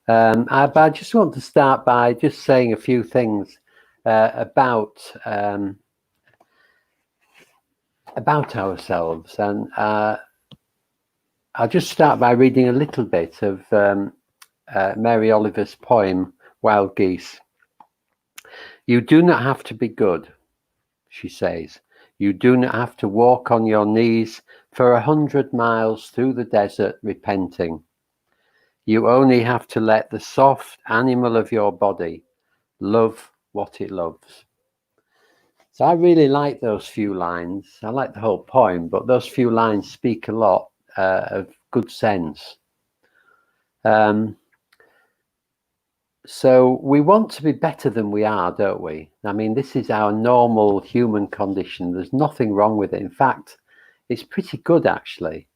But I just want to start by just saying a few things about ourselves, and I'll just start by reading a little bit of Mary Oliver's poem, Wild Geese. You do not have to be good, she says. You do not have to walk on your knees for 100 miles through the desert repenting. You only have to let the soft animal of your body love what it loves. So I really like those few lines. I like the whole poem, but those few lines speak a lot of good sense. So we want to be better than we are, don't we? I mean, this is our normal human condition. There's nothing wrong with it. In fact, it's pretty good, actually,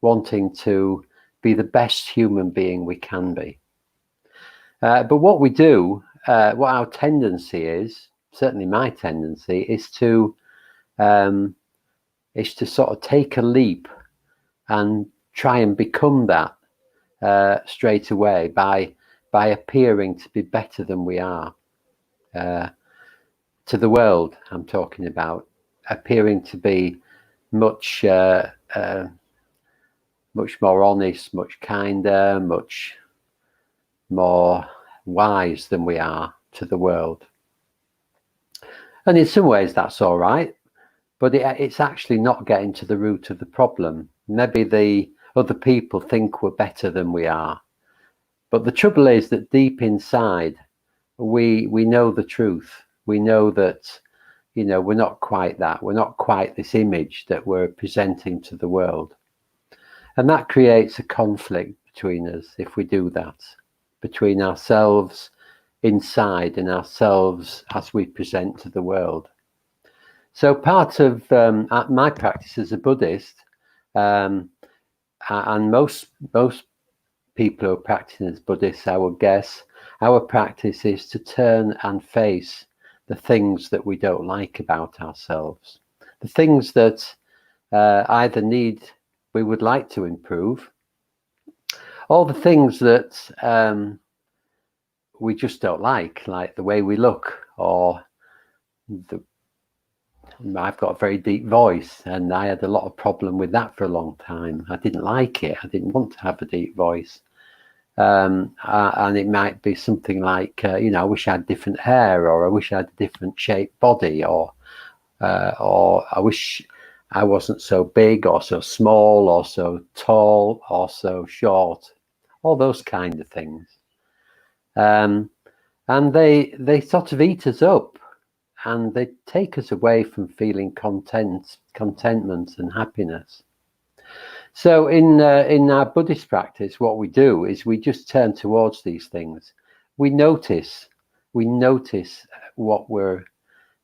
wanting to be the best human being we can be. But what we do, what our tendency is, certainly my tendency, is to sort of take a leap and try and become that straight away by appearing to be better than we are to the world. I'm talking about appearing to be much more honest, much kinder, much more wise than we are to the world. And in some ways that's all right, but it's actually not getting to the root of the problem. Maybe the other people think we're better than we are. But the trouble is that deep inside, we know the truth. We know that, we're not quite that. We're not quite this image that we're presenting to the world. And that creates a conflict between us if we do that, between ourselves inside and ourselves as we present to the world. So part of my practice as a Buddhist, and most people who are practicing as Buddhists, I would guess, our practice is to turn and face the things that we don't like about ourselves, the things that either we would like to improve, or the things that we just don't like the way we look, or I've got a very deep voice, and I had a lot of problem with that for a long time. I didn't like it. I didn't want to have a deep voice. And it might be something like, I wish I had different hair, or I wish I had a different shaped body, or I wish I wasn't so big or so small or so tall or so short, all those kind of things. And they sort of eat us up, and they take us away from feeling contentment and happiness. So in our Buddhist practice, what we do is we just turn towards these things. We notice what we're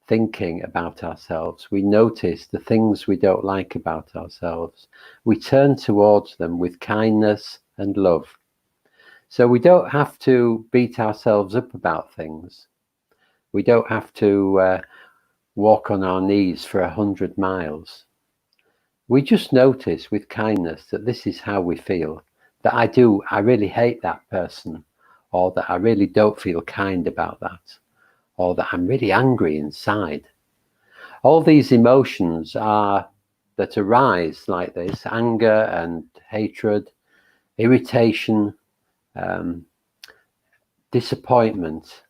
thinking about ourselves. We notice the things we don't like about ourselves. We turn towards them with kindness and love. So we don't have to beat ourselves up about things. We don't have to walk on our knees for 100 miles. We just notice with kindness that this is how we feel, that I really hate that person, or that I really don't feel kind about that, or that I'm really angry inside. All these emotions that arise like this, anger and hatred, irritation, disappointment,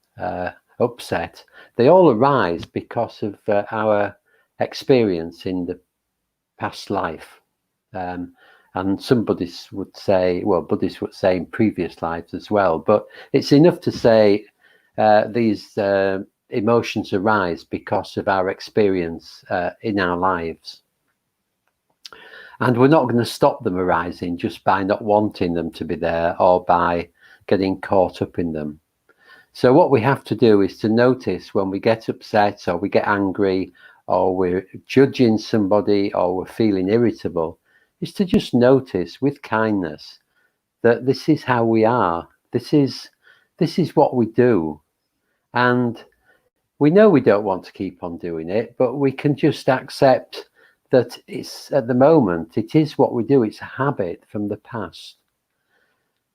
upset, they all arise because of our experience in the past life. And some Buddhists would say in previous lives as well, but it's enough to say these emotions arise because of our experience in our lives. And we're not going to stop them arising just by not wanting them to be there or by getting caught up in them. So what we have to do is to notice when we get upset, or we get angry, or we're judging somebody, or we're feeling irritable, is to just notice with kindness that this is how we are. This is what we do. And we know we don't want to keep on doing it, but we can just accept that it's, at the moment, it is what we do. It's a habit from the past.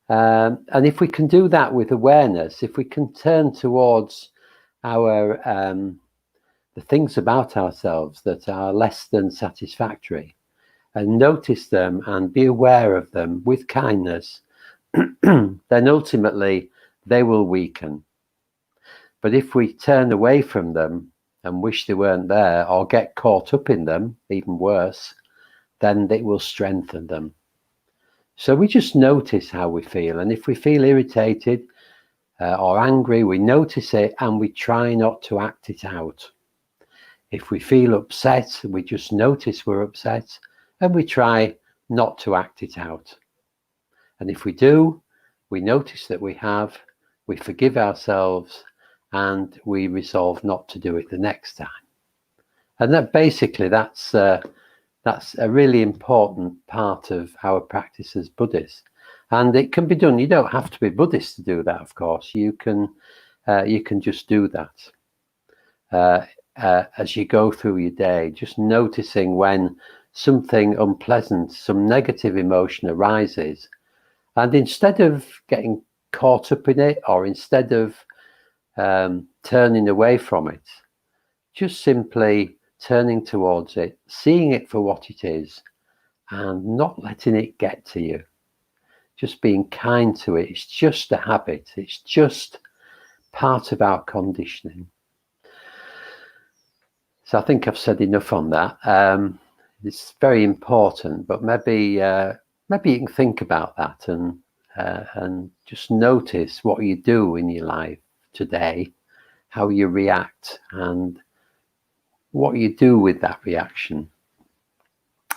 And if we can do that with awareness, if we can turn towards our the things about ourselves that are less than satisfactory and notice them and be aware of them with kindness, then ultimately they will weaken. But if we turn away from them and wish they weren't there or get caught up in them, even worse, then it will strengthen them. So we just notice how we feel. And if we feel irritated or angry, we notice it and we try not to act it out. If we feel upset, we just notice we're upset and we try not to act it out. And if we do, we notice that we have, we forgive ourselves, and we resolve not to do it the next time. And that basically, that's a really important part of our practice as Buddhists. And it can be done. You don't have to be Buddhist to do that, of course. You can just do that as you go through your day, just noticing when something unpleasant, some negative emotion arises. And instead of getting caught up in it, or instead of turning away from it, just simply turning towards it, seeing it for what it is, and not letting it get to you. Just being kind to it. It's just a habit. It's just part of our conditioning. So I think I've said enough on that. It's very important, but maybe you can think about that and just notice what you do in your life today, how you react, and what you do with that reaction,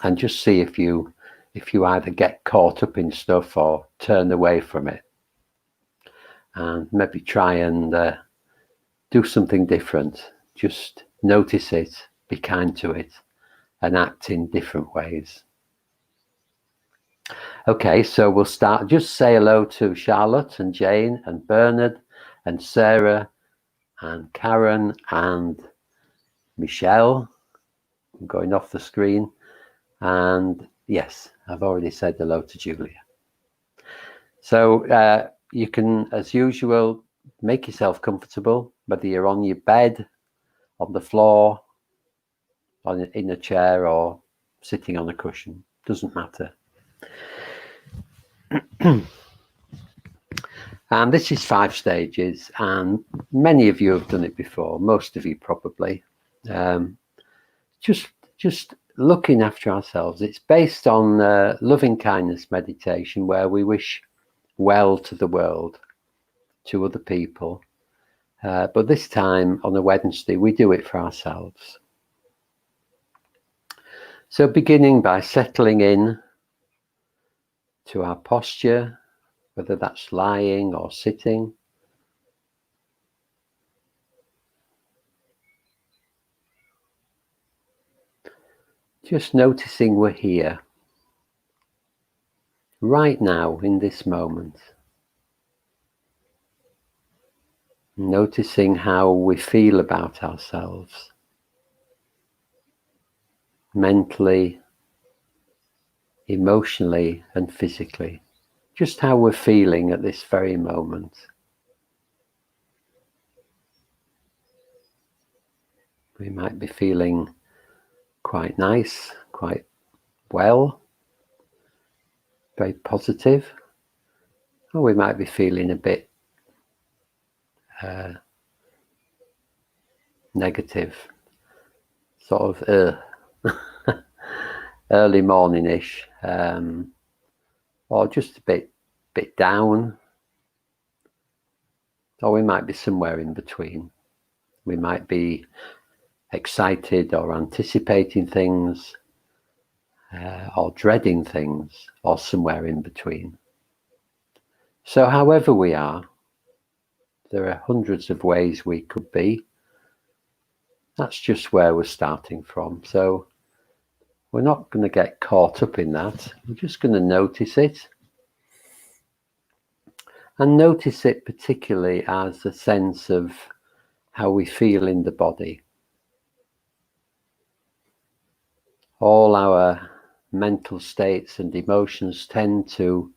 and just see if you either get caught up in stuff or turn away from it, and maybe try and do something different. Just notice it, be kind to it, and act in different ways. Okay, so we'll start. Just say hello to Charlotte and Jane and Bernard and Sarah and Karen and Michelle. I'm going off the screen. And yes, I've already said hello to Julia. So you can, as usual, make yourself comfortable, whether you're on your bed, on the floor, in a chair, or sitting on a cushion. Doesn't matter. And this is 5 stages, and many of you have done it before, most of you probably. Just looking after ourselves. It's based on loving kindness meditation, where we wish well to the world, to other people. But this time on a Wednesday, we do it for ourselves. So beginning by settling in to our posture, whether that's lying or sitting. Just noticing we're here, right now, in this moment. Noticing how we feel about ourselves, mentally, emotionally, and physically. Just how we're feeling at this very moment. We might be feeling quite nice, quite well, very positive, or we might be feeling a bit negative, sort of early morning-ish, or just a bit down, or we might be somewhere in between. We might be excited or anticipating things, or dreading things, or somewhere in between. So however we are, there are hundreds of ways we could be. That's just where we're starting from. So we're not going to get caught up in that. We're just going to notice it. And notice it particularly as a sense of how we feel in the body. All our mental states and emotions tend to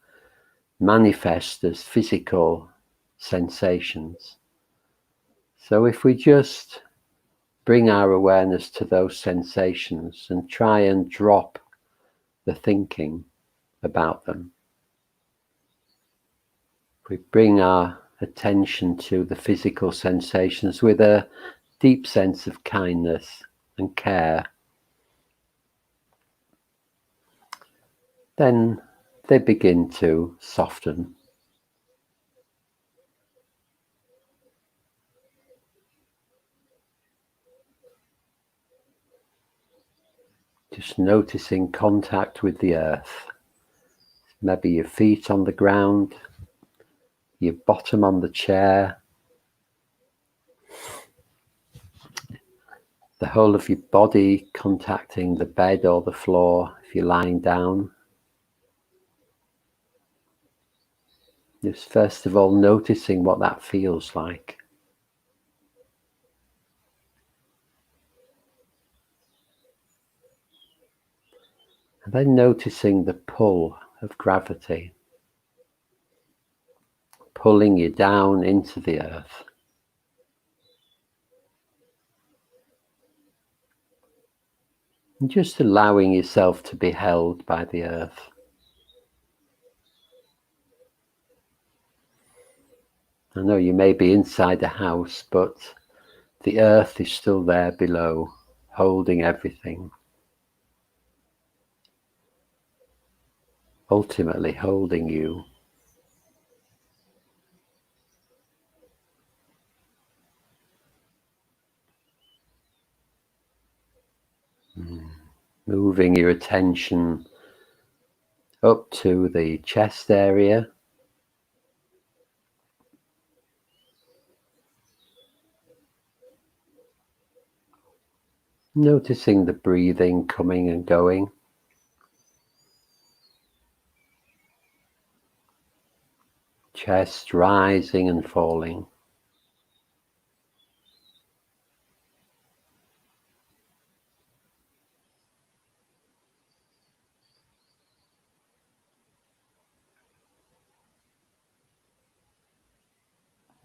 manifest as physical sensations. So if we just bring our awareness to those sensations and try and drop the thinking about them, we bring our attention to the physical sensations with a deep sense of kindness and care, then they begin to soften. Just noticing contact with the earth, maybe your feet on the ground, your bottom on the chair, the whole of your body contacting the bed or the floor if you're lying down. Just first of all noticing what that feels like. And then noticing the pull of gravity, pulling you down into the earth. And just allowing yourself to be held by the earth. I know you may be inside a house, but the earth is still there below, holding everything. Ultimately holding you. Moving your attention up to the chest area. Noticing the breathing coming and going. Chest rising and falling.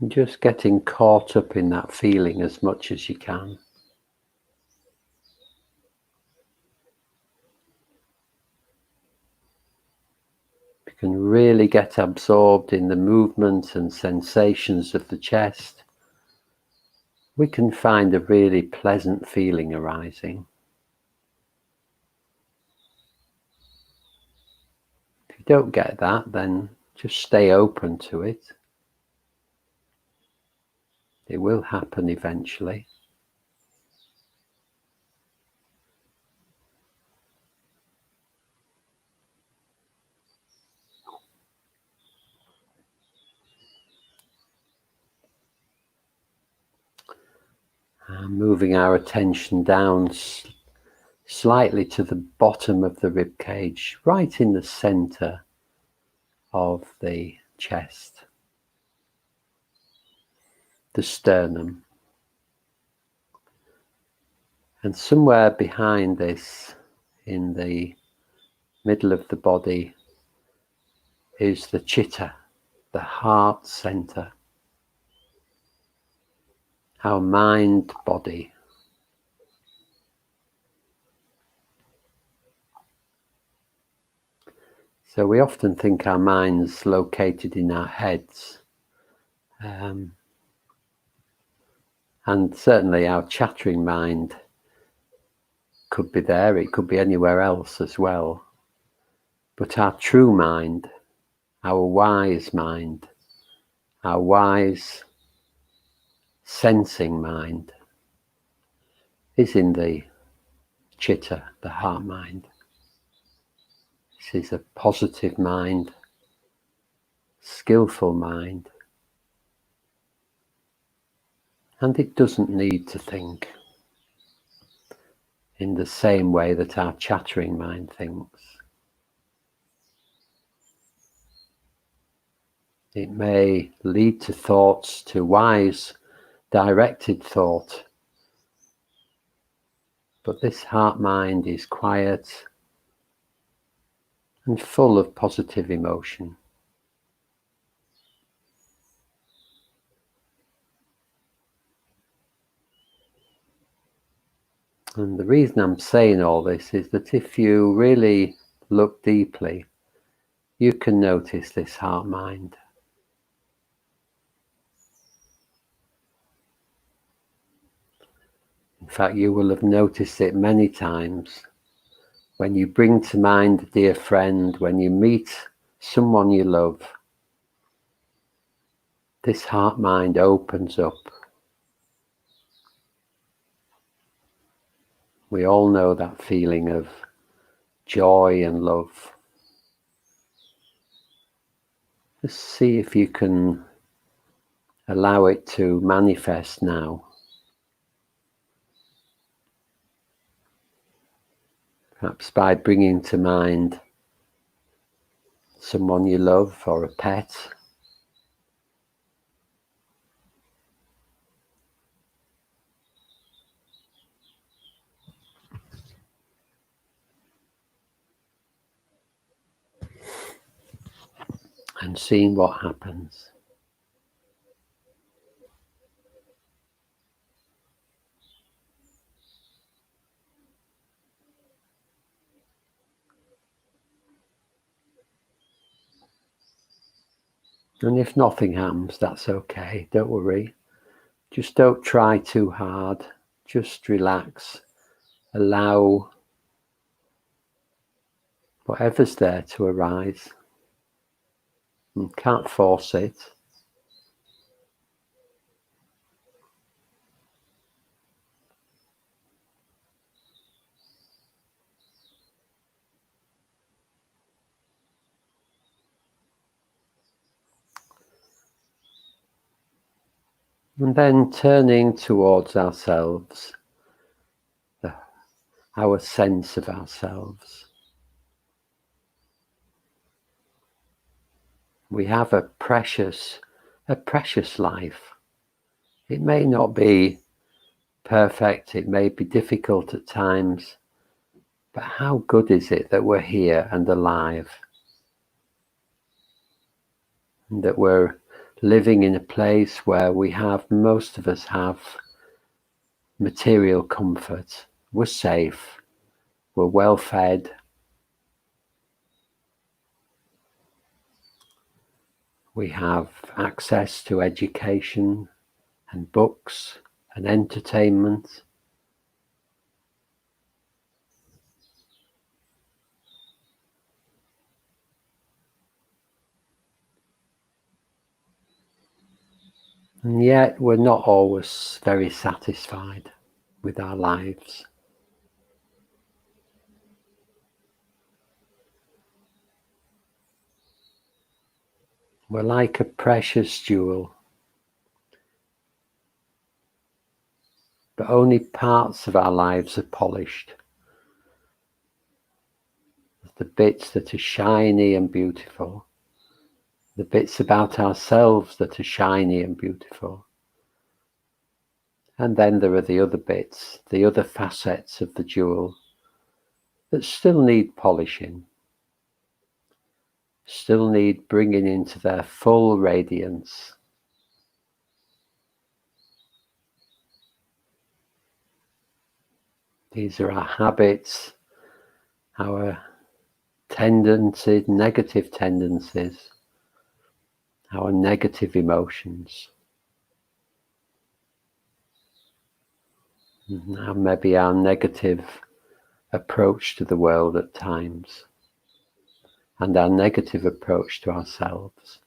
And just getting caught up in that feeling as much as you can. You can really get absorbed in the movement and sensations of the chest. We can find a really pleasant feeling arising. If you don't get that, then just stay open to it. It will happen eventually. Moving our attention down slightly to the bottom of the rib cage, right in the center of the chest, the sternum. And somewhere behind this, in the middle of the body, is the chitta, the heart center, our mind body. So we often think our mind's located in our heads. And certainly our chattering mind could be there, it could be anywhere else as well. But our true mind, our wise mind, our wise sensing mind is in the chitta, the heart mind. This is a positive mind, skillful mind, and it doesn't need to think in the same way that our chattering mind thinks. It may lead to thoughts, to wise, directed thought, but this heart mind is quiet and full of positive emotion. And the reason I'm saying all this is that if you really look deeply, you can notice this heart-mind. In fact, you will have noticed it many times when you bring to mind a dear friend, when you meet someone you love. This heart-mind opens up. We all know that feeling of joy and love. Just see if you can allow it to manifest now. Perhaps by bringing to mind someone you love or a pet. And seeing what happens. And if nothing happens, that's okay, don't worry. Just don't try too hard, just relax. Allow whatever's there to arise. You can't force it. And then turning towards ourselves, our sense of ourselves. We have a precious life. It may not be perfect, it may be difficult at times, but how good is it that we're here and alive? And that we're living in a place where most of us have material comfort. We're safe, we're well fed, we have access to education and books and entertainment. And yet we're not always very satisfied with our lives. We're like a precious jewel, but only parts of our lives are polished. The bits that are shiny and beautiful, the bits about ourselves that are shiny and beautiful. And then there are the other bits, the other facets of the jewel that still need polishing, still need bringing into their full radiance. These are our habits, our tendencies, negative tendencies, our negative emotions. Now maybe our negative approach to the world at times, and our negative approach to ourselves.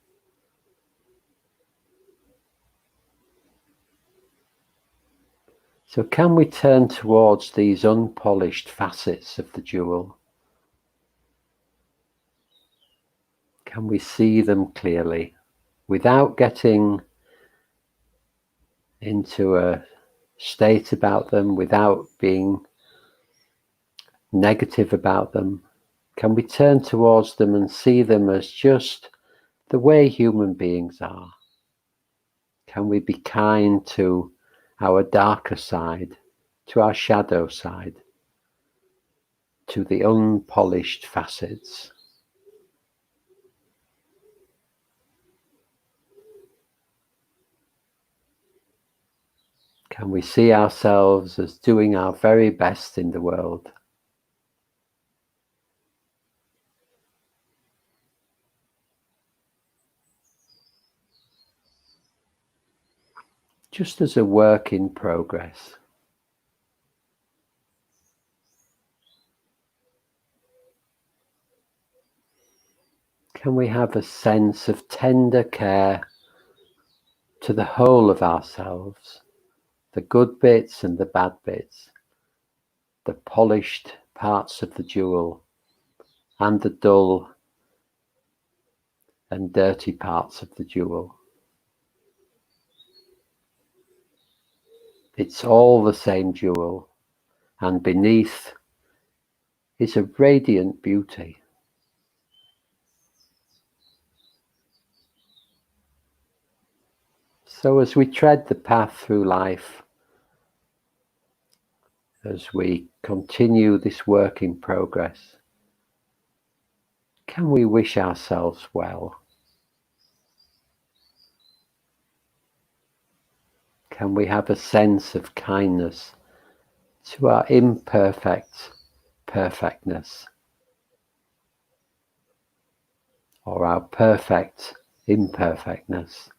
So can we turn towards these unpolished facets of the jewel? Can we see them clearly without getting into a state about them, without being negative about them? Can we turn towards them and see them as just the way human beings are? Can we be kind to our darker side, to our shadow side, to the unpolished facets? Can we see ourselves as doing our very best in the world? Just as a work in progress. Can we have a sense of tender care to the whole of ourselves, the good bits and the bad bits, the polished parts of the jewel and the dull and dirty parts of the jewel? It's all the same jewel, and beneath is a radiant beauty. So as we tread the path through life, as we continue this work in progress, can we wish ourselves well? Can we have a sense of kindness to our imperfect perfectness, or our perfect imperfectness?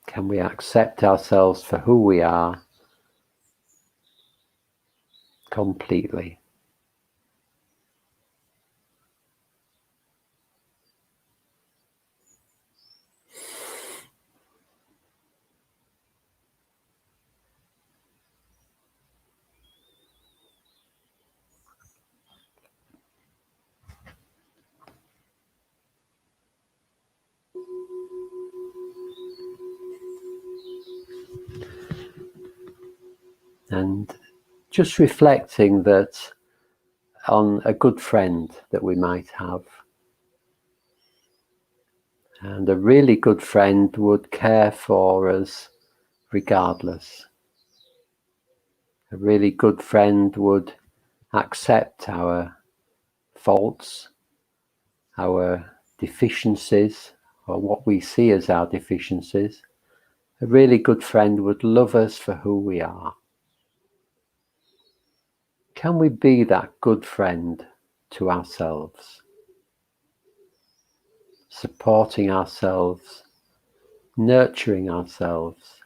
Can we accept ourselves for who we are completely? And just reflecting that on a good friend that we might have. And a really good friend would care for us regardless. A really good friend would accept our faults, our deficiencies, or what we see as our deficiencies. A really good friend would love us for who we are. Can we be that good friend to ourselves? Supporting ourselves, nurturing ourselves,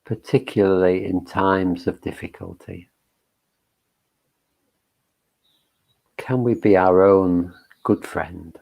particularly in times of difficulty. Can we be our own good friend?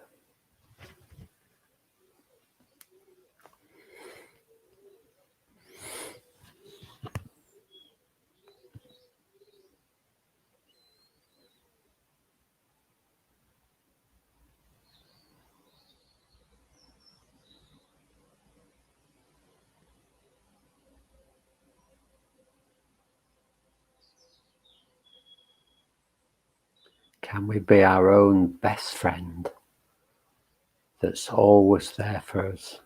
Can we be our own best friend that's always there for us?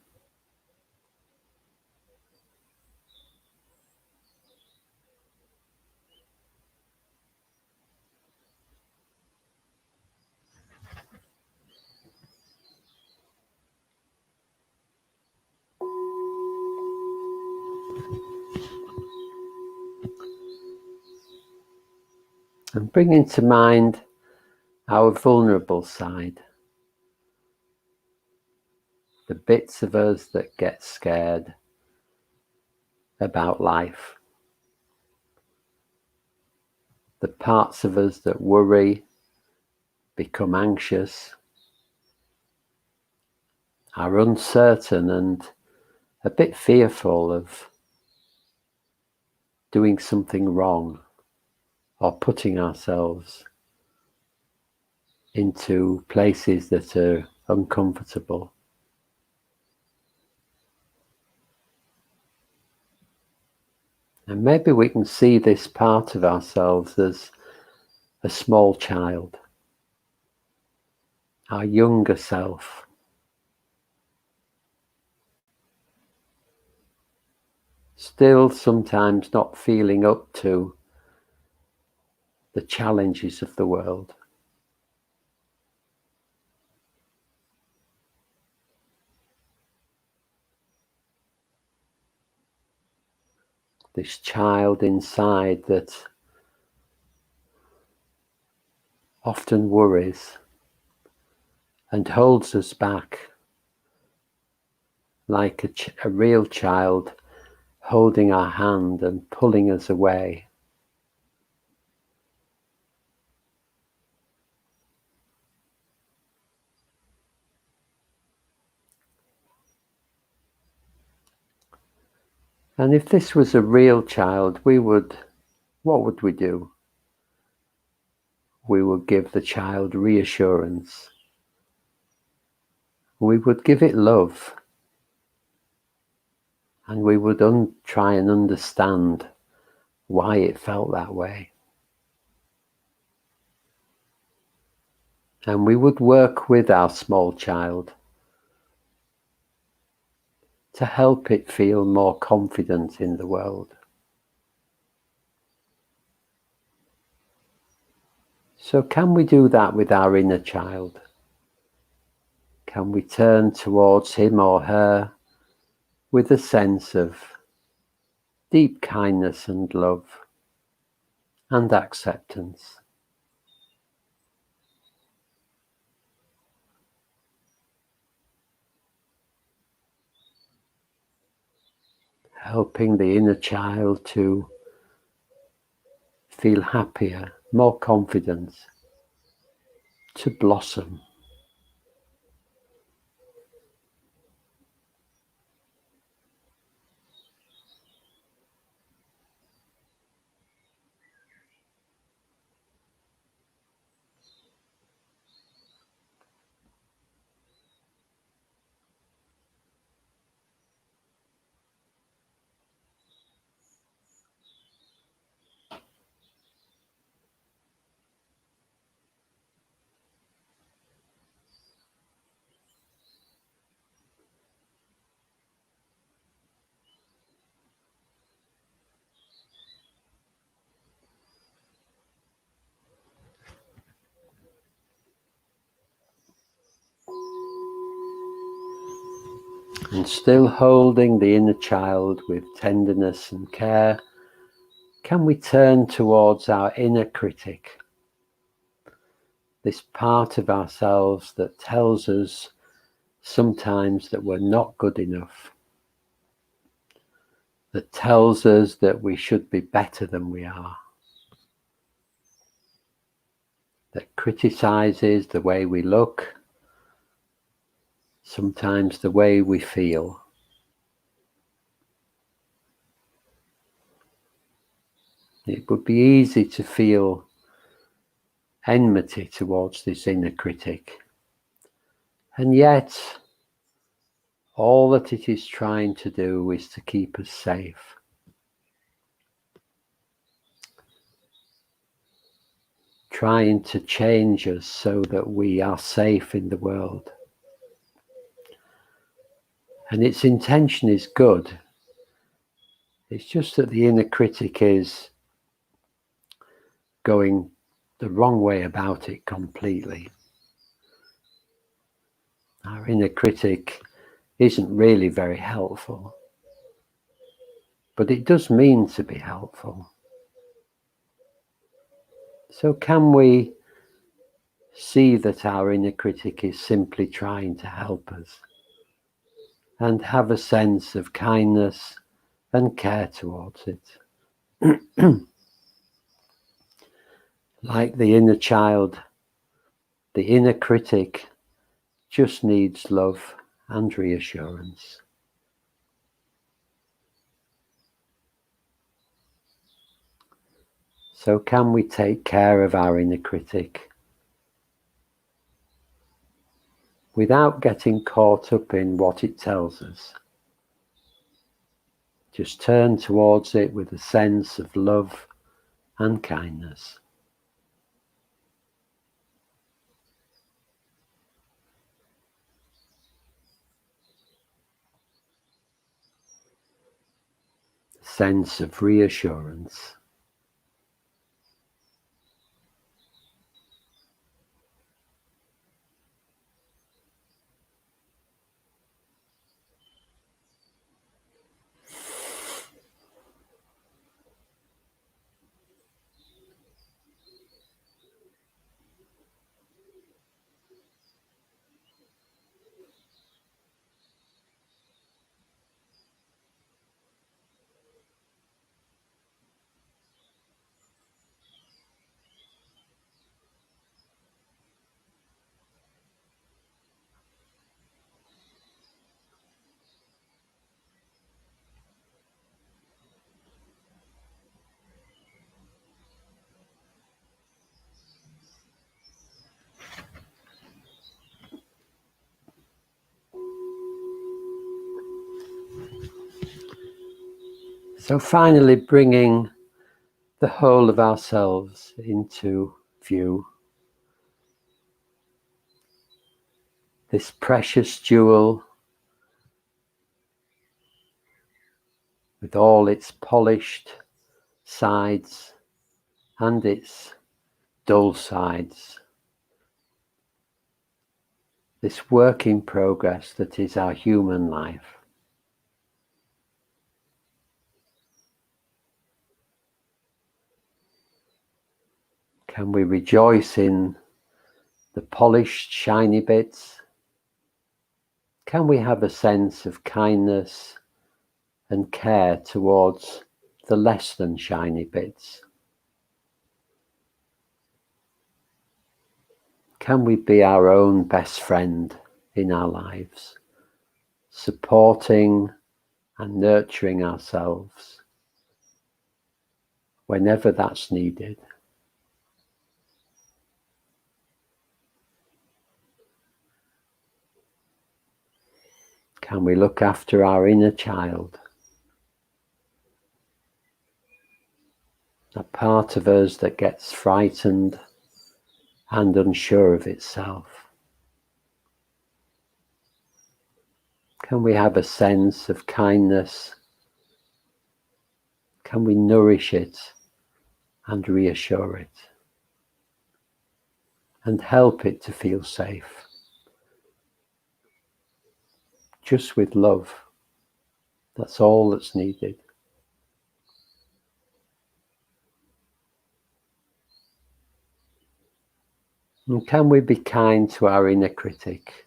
And bringing to mind our vulnerable side, the bits of us that get scared about life, the parts of us that worry, become anxious, are uncertain and a bit fearful of doing something wrong or putting ourselves into places that are uncomfortable. And maybe we can see this part of ourselves as a small child, our younger self, still sometimes not feeling up to the challenges of the world. this child inside that often worries and holds us back, like a real child holding our hand and pulling us away. And if this was a real child, what would we do? We would give the child reassurance. We would give it love. And we would try and understand why it felt that way. And we would work with our small child to help it feel more confident in the world. So can we do that with our inner child? Can we turn towards him or her with a sense of deep kindness and love and acceptance? Helping the inner child to feel happier, more confident, to blossom. And still holding the inner child with tenderness and care, can we turn towards our inner critic? This part of ourselves that tells us sometimes that we're not good enough, that tells us that we should be better than we are, that criticizes the way we look, sometimes the way we feel. It would be easy to feel enmity towards this inner critic, and yet all that it is trying to do is to keep us safe. Trying to change us so that we are safe in the world. And its intention is good. It's just that the inner critic is going the wrong way about it completely. Our inner critic isn't really very helpful, but it does mean to be helpful. So can we see that our inner critic is simply trying to help us and have a sense of kindness and care towards it? Like the inner child, the inner critic just needs love and reassurance. So can we take care of our inner critic without getting caught up in what it tells us? Just turn towards it with a sense of love and kindness. A sense of reassurance. So finally bringing the whole of ourselves into view. This precious jewel with all its polished sides and its dull sides. This work in progress that is our human life. Can we rejoice in the polished, shiny bits? Can we have a sense of kindness and care towards the less than shiny bits? Can we be our own best friend in our lives, supporting and nurturing ourselves whenever that's needed? Can we look after our inner child? That part of us that gets frightened and unsure of itself. Can we have a sense of kindness? Can we nourish it and reassure it? And help it to feel safe? Just with love. That's all that's needed. And can we be kind to our inner critic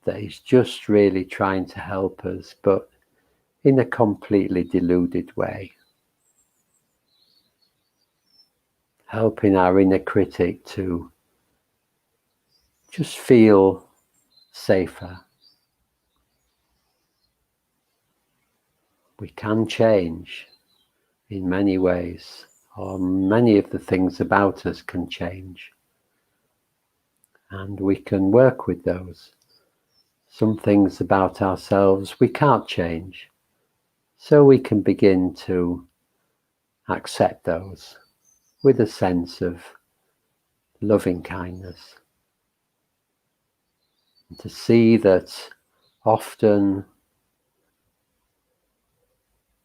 that is just really trying to help us, but in a completely deluded way? Helping our inner critic to just feel safer. We can change in many ways, or many of the things about us can change. And we can work with those. Some things about ourselves we can't change, so we can begin to accept those with a sense of loving kindness. And to see that often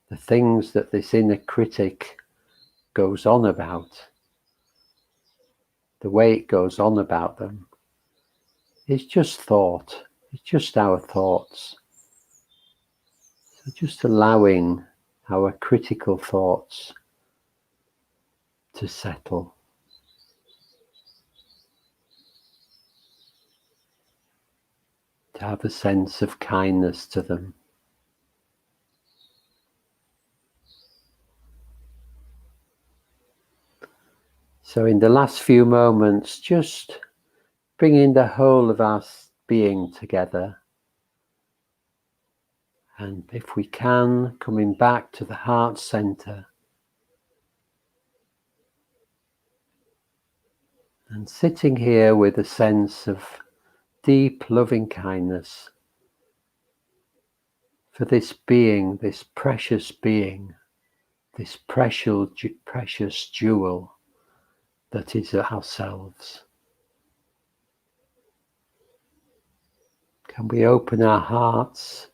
the things that this inner critic goes on about, the way it goes on about them, is just thought. It's just our thoughts. So just allowing our critical thoughts to settle. To have a sense of kindness to them. So in the last few moments, just bringing the whole of our being together. And if we can, coming back to the heart center. And sitting here with a sense of deep loving kindness for this being, this precious being, this precious jewel that is ourselves. Can we open our hearts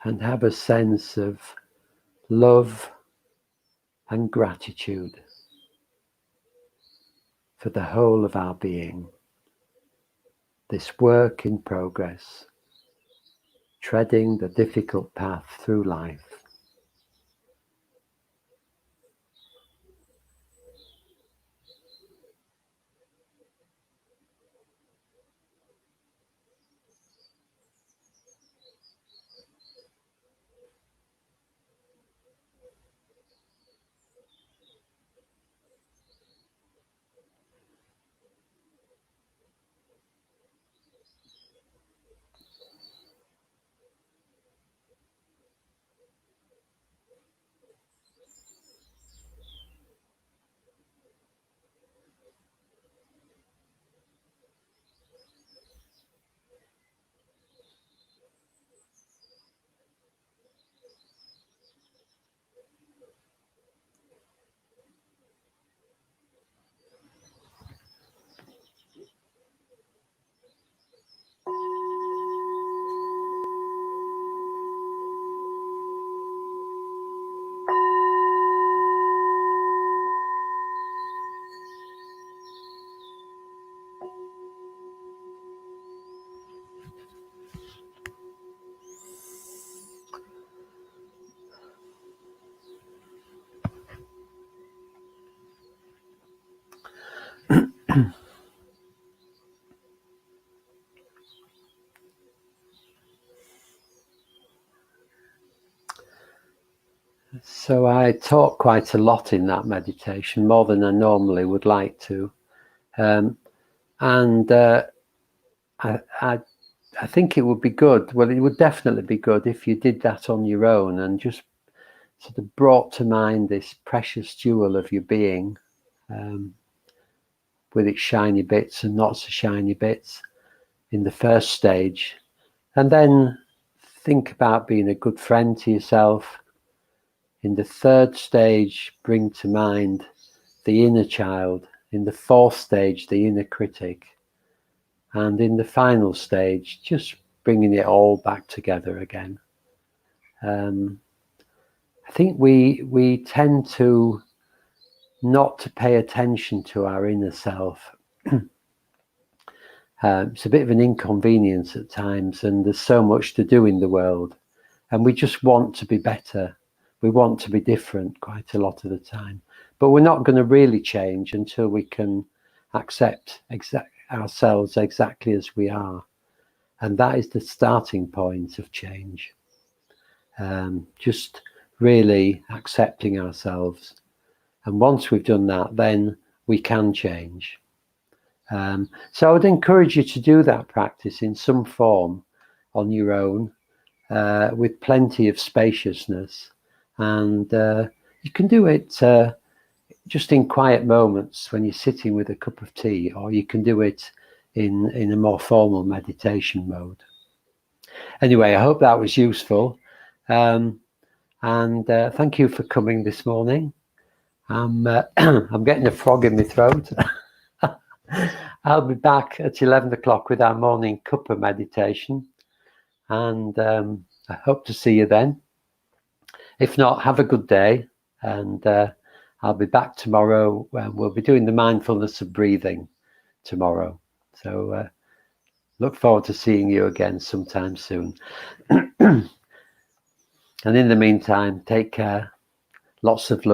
and have a sense of love and gratitude for the whole of our being, this work in progress, treading the difficult path through life. So I talk quite a lot in that meditation, more than I normally would like to. And I think it would be good, well, it would definitely be good if you did that on your own and just sort of brought to mind this precious jewel of your being, with its shiny bits and not so shiny bits in the first stage. And then think about being a good friend to yourself. In the third stage, bring to mind the inner child. In the fourth stage, the inner critic. And in the final stage, just bringing it all back together again. I think we tend to not to pay attention to our inner self. It's a bit of an inconvenience at times, and there's so much to do in the world, and we just want to be better. We want to be different quite a lot of the time, but we're not going to really change until we can accept ourselves exactly as we are, and that is the starting point of change. Just really accepting ourselves, and once we've done that, then we can change. So I would encourage you to do that practice in some form on your own, with plenty of spaciousness, and you can do it just in quiet moments when you're sitting with a cup of tea, or you can do it in a more formal meditation mode. Anyway, I hope that was useful, and thank you for coming this morning. I'm getting a frog in my throat. I'll be back at 11 o'clock with our morning cuppa meditation, and I hope to see you then. If not, have a good day, and I'll be back tomorrow. We'll be doing the mindfulness of breathing tomorrow, so look forward to seeing you again sometime soon. And in the meantime, take care. Lots of love.